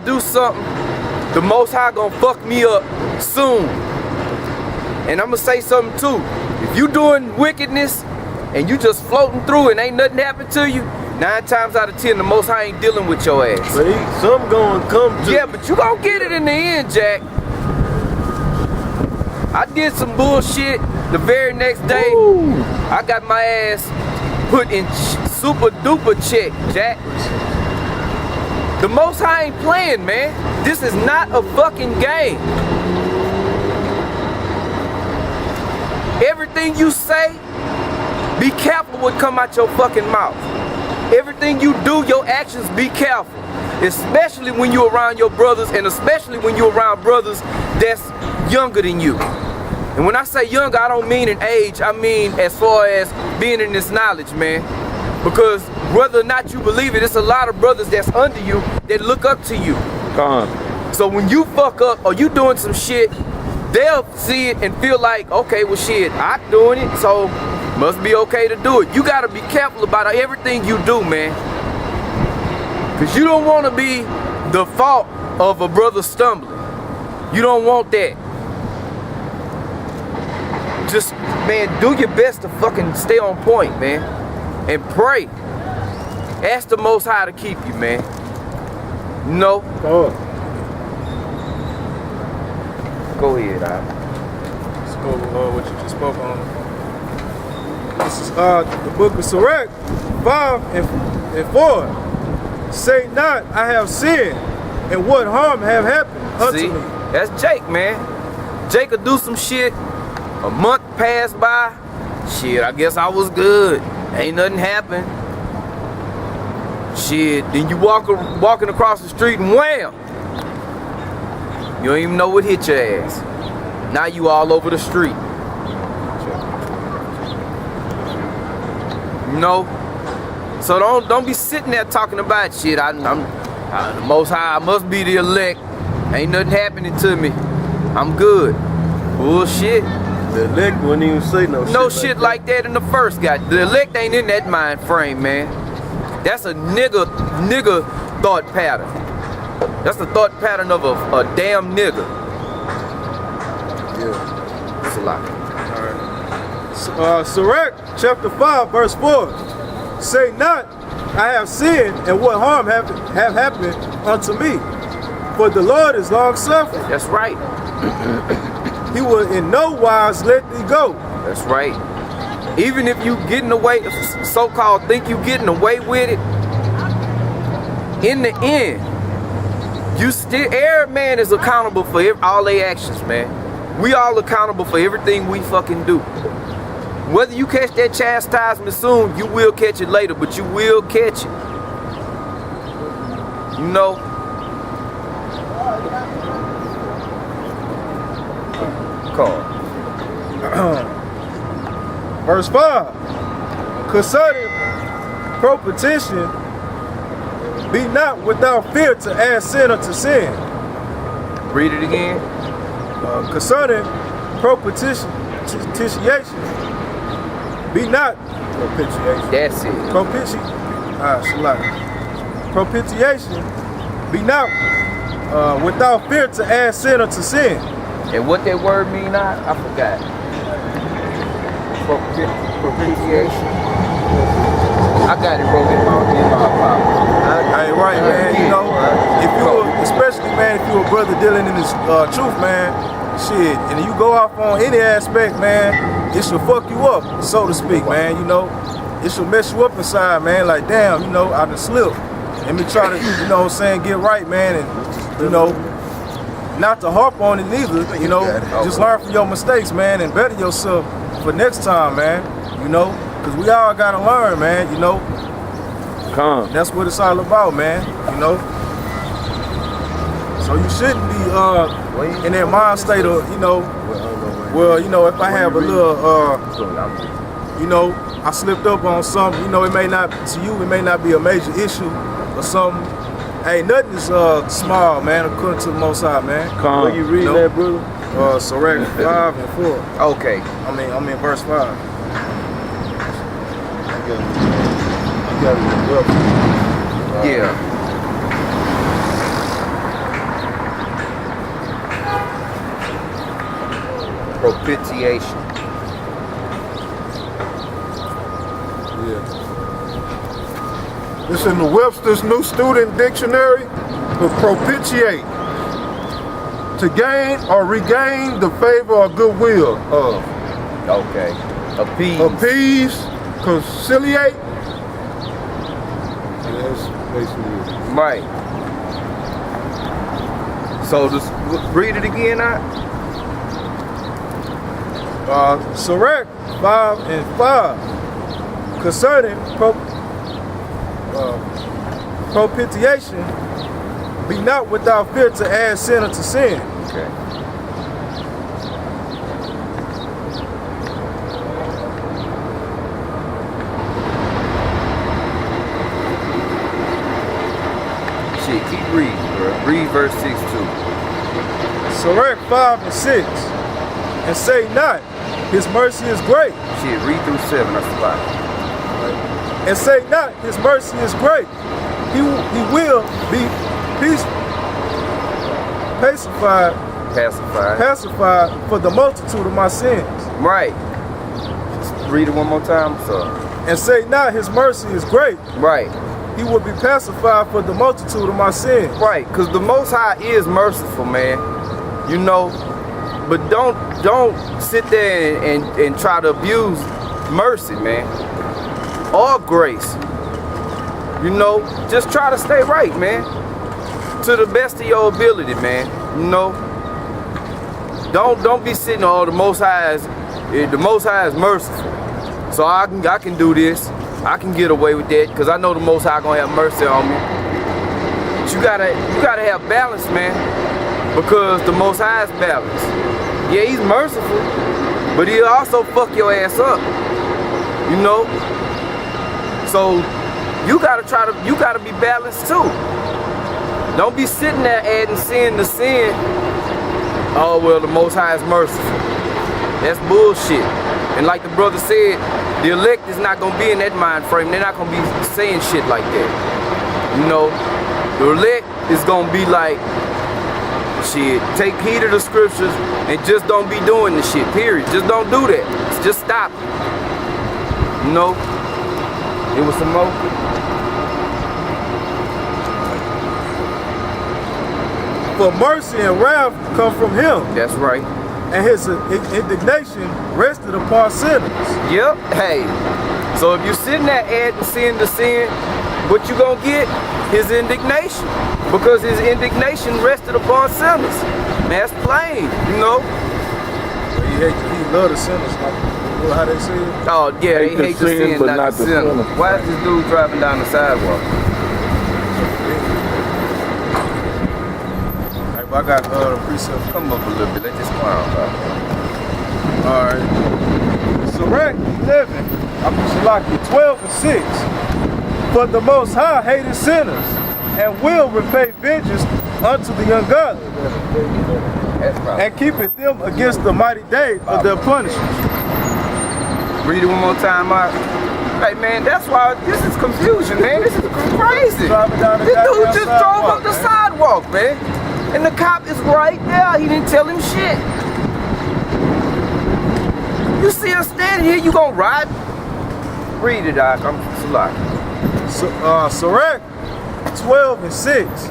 do something, the Most High gonna fuck me up soon. And I'm gonna say something too. If you doing wickedness and you just floating through and ain't nothing happen to you, 9 times out of 10, the Most High ain't dealing with your ass. But something gonna come to yeah, but you gonna get it in the end, Jack. I did some bullshit the very next day. Ooh. I got my ass put in super duper check, Jack. The Most High ain't playing, man. This is not a fucking game. Everything you say, be careful what come out your fucking mouth. Everything you do, your actions, be careful. Especially when you're around your brothers, and especially when you're around brothers that's younger than you. And when I say younger, I don't mean in age, I mean as far as being in this knowledge, man. Because whether or not you believe it, it's a lot of brothers that's under you that look up to you. So when you fuck up or you doing some shit, they'll see it and feel like, okay, well shit, I'm doing it, so must be okay to do it. You gotta be careful about everything you do, man. Cause you don't wanna be the fault of a brother stumbling. You don't want that. Just, man, do your best to fucking stay on point, man. And pray. Ask the Most High to keep you, man. No. Go ahead, Let's go with what you just spoke on. This is the book of Sirach 5 and 4. Say not, I have sinned, and what harm have happened unto me. That's Jake, man. Jake will do some shit. A month passed by. Shit, I guess I was good. Ain't nothing happened. Shit, then you walking across the street and wham! You don't even know what hit your ass. Now you all over the street. You know? So don't be sitting there talking about shit. I'm the Most High, I must be the elect. Ain't nothing happening to me. I'm good. Bullshit. The elect wouldn't even say no shit like that in the first guy. The elect ain't in that mind frame, man. That's a nigga thought pattern. That's the thought pattern of a damn nigga. Yeah. It's a lot. Alright. Sirach chapter 5 verse 4. Say not, I have sinned, and what harm have happened unto me. For the Lord is long suffering. That's right. He will in no wise let thee go. That's right. Even if you getting away, so-called think you getting away with it, in the end, you still, every man is accountable for all their actions, man. We all accountable for everything we fucking do. Whether you catch that chastisement soon, you will catch it later, but you will catch it. You know? Verse 5. Concerning propitiation, be not without fear to add sin unto sin. Read it again. Concerning propitiation, be not propitiation. That's it. Propitiation, be not without fear to add sin unto sin. And what that word mean, I forgot. Propitiation. I got it wrote in my pop. Hey, right, man. You know, if you, especially, man, if you a brother dealing in this truth, man, shit, and you go off on any aspect, man, it should fuck you up, so to speak, man. You know, it should mess you up inside, man. Like, damn, you know, I done slipped. Let me try to, you know what I'm saying, get right, man, and, you know, not to harp on it neither, you know, just learn from your mistakes, man, and better yourself for next time, man, you know, because we all got to learn, man, you know. That's what it's all about, man, you know. So you shouldn't be in that mind state of, you know, well, you know, if I have a little, you know, I slipped up on something, you know, it may not, to you, it may not be a major issue or something. Hey, nothing is small, man, according to the Most High, man. Where you reading that, brother? Sirach 5 and 4. Okay. I'm in verse 5. Yeah. Propitiation. Yeah. It's in the Webster's New Student Dictionary. To propitiate. To gain or regain the favor or goodwill of. Okay. Appease. Appease. Conciliate. That's basically it. Right. So just read it again, Sirach 5 and 5 concerning propitiation, be not without fear to add sin unto sin. Okay. Shit, keep reading, bro. Read verse 6 too. Sirach 5 and 6. And say not, his mercy is great. Shit, read through 7, that's the Bible. And say not, his mercy is great. He will be pacified for the multitude of my sins. Right. Just read it one more time, so. And say not, his mercy is great. Right. He will be pacified for the multitude of my sins. Right, because the Most High is merciful, man. You know, but don't sit there and try to abuse mercy, man. Or grace. You know, just try to stay right, man. To the best of your ability, man. You know. Don't be sitting, oh, the Most High is merciful. So I can do this. I can get away with that because I know the Most High gonna have mercy on me. But you gotta have balance, man. Because the Most High is balanced. Yeah, he's merciful, but he'll also fuck your ass up. You know? So you gotta be balanced too. Don't be sitting there adding sin to sin. Oh well, the Most High is merciful. That's bullshit. And like the brother said, the elect is not gonna be in that mind frame. They're not gonna be saying shit like that. You know, the elect is gonna be like, shit, take heed of the scriptures and just don't be doing the shit, period. Just don't do that. Just stop. You know? It was some more. For mercy and wrath come from him. That's right. And his indignation rested upon sinners. Yep. Hey. So if you're sitting there adding sin to sin, what you gonna get? His indignation. Because his indignation rested upon sinners. Man, that's plain, you know? He love the sinners, like how they say it. Oh yeah, they hate the sin, but not the sinner. Why is this dude driving down the sidewalk? I got the precept. Come up a little bit, let this clown out. Alright. Sirach 11, 12 and 6. For the Most High hated sinners, and will repay vengeance unto the ungodly, and keepeth them against the mighty day of their punishment. Read it one more time, Mark. Hey man, that's why this is confusion, man. This is crazy. This dude just drove up the sidewalk, man. And the cop is right there. He didn't tell him shit. You see us standing here, you gonna ride? Read it, Doc. I'm Salak. Sirach 12 and 6.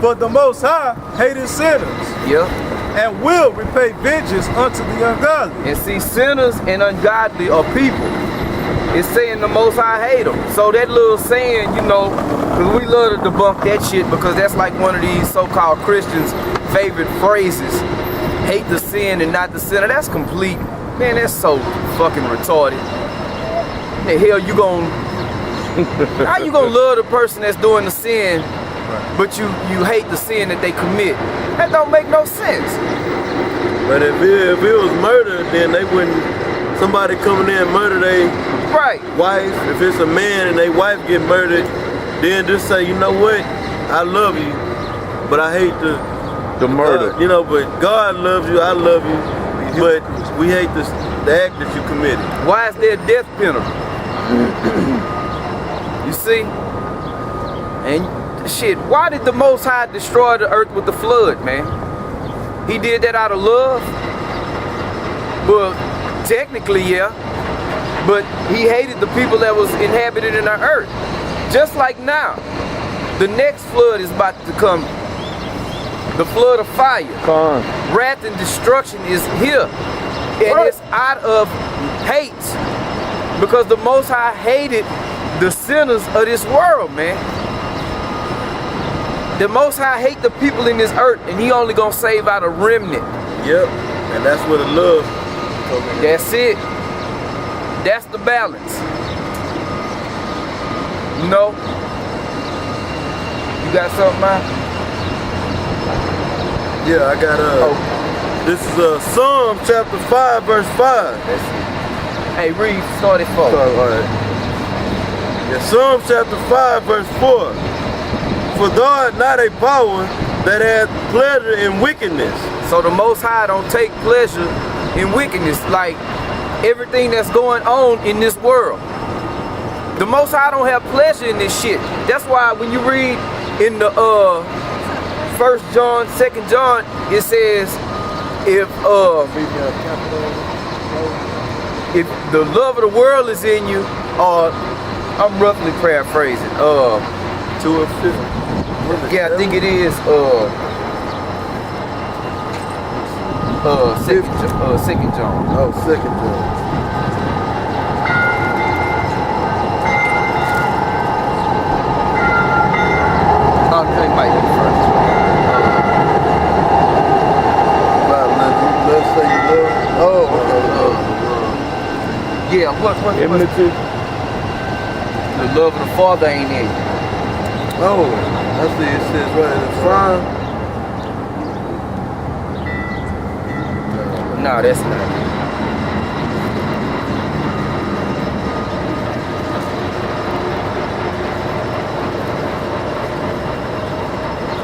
For the Most High hated sinners. Yep. And will repay vengeance unto the ungodly. And see, sinners and ungodly are people. It's saying the Most High hate them. So that little saying, you know, because we love to debunk that shit because that's like one of these so-called Christians' favorite phrases. Hate the sin and not the sinner. That's complete. Man, that's so fucking retarded. The hell you gonna... How you gonna love the person that's doing the sin, but you hate the sin that they commit? That don't make no sense. But if it was murder, then they wouldn't... Somebody coming in and murder their wife. If it's a man and their wife get murdered, then just say, you know what? I love you, but I hate the murder. You know, but God loves you, I love you, but we hate the act that you committed. Why is there a death penalty? You see? And shit, why did the Most High destroy the earth with the flood, man? He did that out of love? Well, technically, yeah. But he hated the people that was inhabited in the earth. Just like now, the next flood is about to come. The flood of fire. Wrath and destruction is here. And it's out of hate. Because the Most High hated the sinners of this world, man. The Most High hate the people in this earth, and he only gonna save out a remnant. Yep, and that's where the love. That's it. That's the balance. You know? You got something, man? Yeah, I got this is Psalm chapter 5, verse 5. That's it. Hey, read, start it for. All right. Yeah, Psalm chapter 5, verse 4. For thou art not a power that hath pleasure in wickedness. So the Most High don't take pleasure in wickedness, like everything that's going on in this world. The Most High don't have pleasure in this shit. That's why when you read in the 1 John, 2 John, it says if the love of the world is in you, or I'm roughly paraphrasing, 2 and 5. yeah, I think it is 2 John. Oh, 2 John. Oh, it might be first. Let's say you love. Oh, Yeah, what? enmity. The love of the Father ain't in you. Oh, that's what it says right in the front. No, that's not.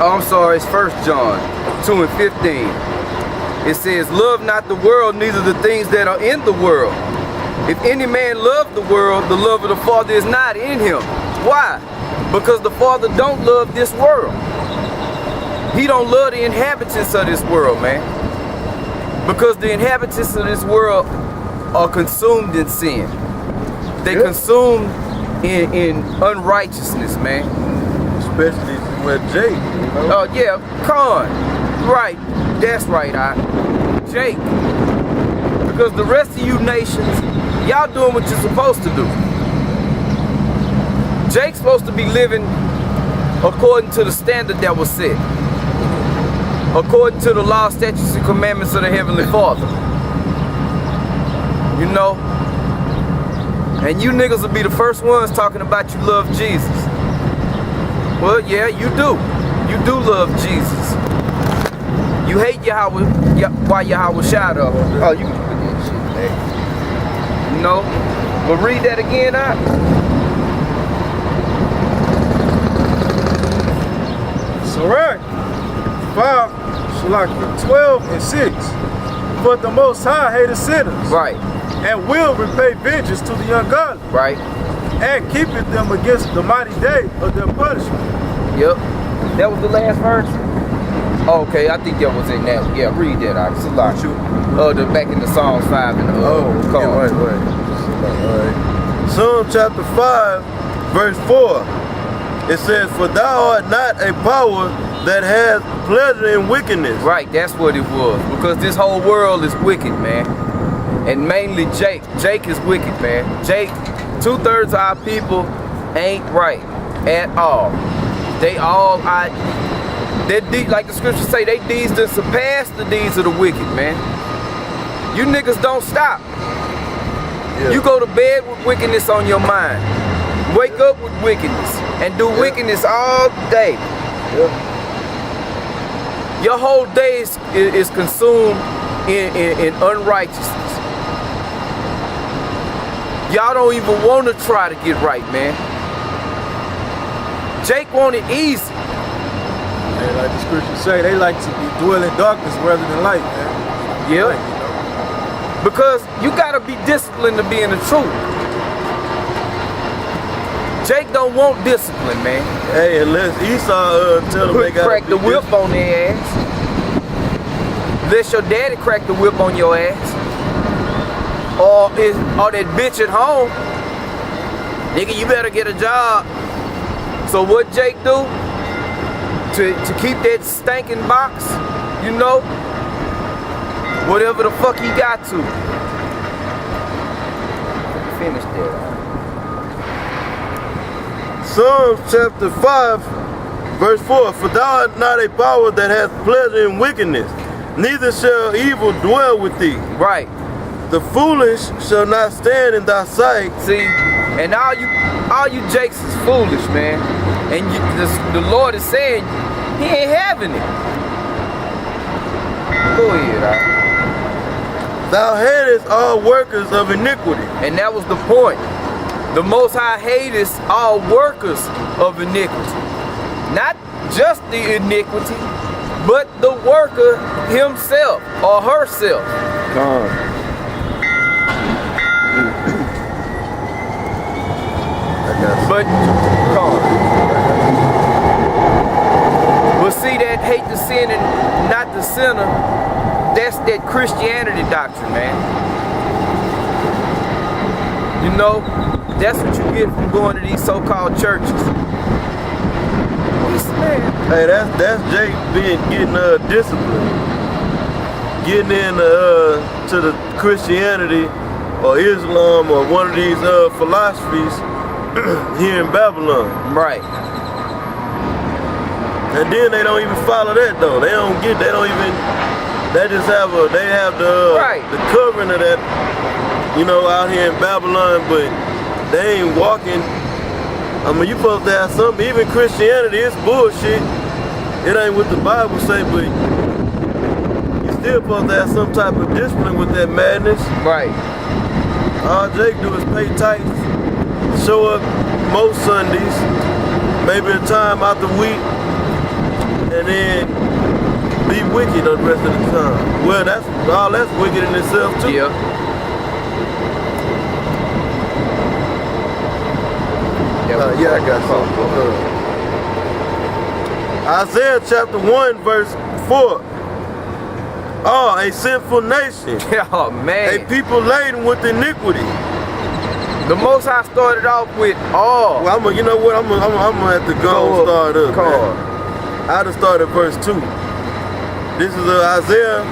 Oh, I'm sorry, it's 1 John 2 and 15. It says, love not the world, neither the things that are in the world. If any man love the world, the love of the Father is not in him. Why? Because the Father don't love this world. He don't love the inhabitants of this world, man. Because the inhabitants of this world are consumed in sin. They consumed in unrighteousness, man. Especially with Jake, you know? Oh yeah, Con. Right. That's right, Jake. Because the rest of you nations, y'all doing what you're supposed to do. Jake's supposed to be living according to the standard that was set. According to the law, statutes, and commandments of the Heavenly Father. You know? And you niggas will be the first ones talking about you love Jesus. Well, yeah, you do. You do love Jesus. You hate Yahweh, why Yahweh shout up. Oh, you can put that shit back. You know? But read that again, So right. 12 and 6. But the Most High hated sinners. Right. And will repay vengeance to the ungodly. Right. And keepeth them against the mighty day of their punishment. Yep. That was the last verse? Oh, okay, I think that was in that. Yeah, read that out. It's a lot. The back in the Psalms 5 and Right. Psalm chapter 5, verse 4. It says, for thou art not a power that has pleasure in wickedness. Right, that's what it was. Because this whole world is wicked, man. And mainly Jake. Jake is wicked, man. Jake, 2/3 of our people ain't right at all. They all, like the scriptures say, they deeds that surpass the deeds of the wicked, man. You niggas don't stop. Yeah. You go to bed with wickedness on your mind. Wake up with wickedness and do wickedness all day. Yeah. Your whole day is consumed in unrighteousness. Y'all don't even want to try to get right, man. Jake want it easy. And like the scriptures say, they like to be dwell in darkness rather than light, man. Yeah. Like, you know? Because you gotta be disciplined to be in the truth. Jake don't want discipline, man. Hey, unless Esau tell them they gotta crack the whip on their ass. Unless your daddy crack the whip on your ass. or that bitch at home, nigga, you better get a job. So what Jake do to keep that stinking box, you know, whatever the fuck he got to. Finish that. Psalms chapter 5, verse 4. For thou art not a power that hath pleasure in wickedness, neither shall evil dwell with thee. Right. The foolish shall not stand in thy sight. See, and all you Jakes is foolish, man. And the Lord is saying he ain't having it. Go ahead, all right? Thou hatest all workers of iniquity. And that was the point. The Most High hateth all workers of iniquity. Not just the iniquity, but the worker himself or herself. But see, that hate the sin and not the sinner, that's that Christianity doctrine, man. You know, that's what you get from going to these so-called churches. Hey, that's Jake getting disciplined, getting in to the Christianity or Islam or one of these philosophies here in Babylon. Right. And then they don't even follow that though. They just have the covering of that, you know, out here in Babylon, but they ain't walking. I mean, you supposed to have something. Even Christianity is bullshit. It ain't what the Bible say, but you still supposed to have some type of discipline with that madness. Right. All Jake do is pay tithes, show up most Sundays, maybe a time out the week, and then be wicked the rest of the time. Well, that's wicked in itself too. Yeah. Yeah, I got something. Isaiah chapter 1, verse 4. Oh, a sinful nation. Oh, man. A people laden with iniquity. The Most High started off with all. Well, you know what? I'm gonna have to go and start up. I just started verse 2. This is Isaiah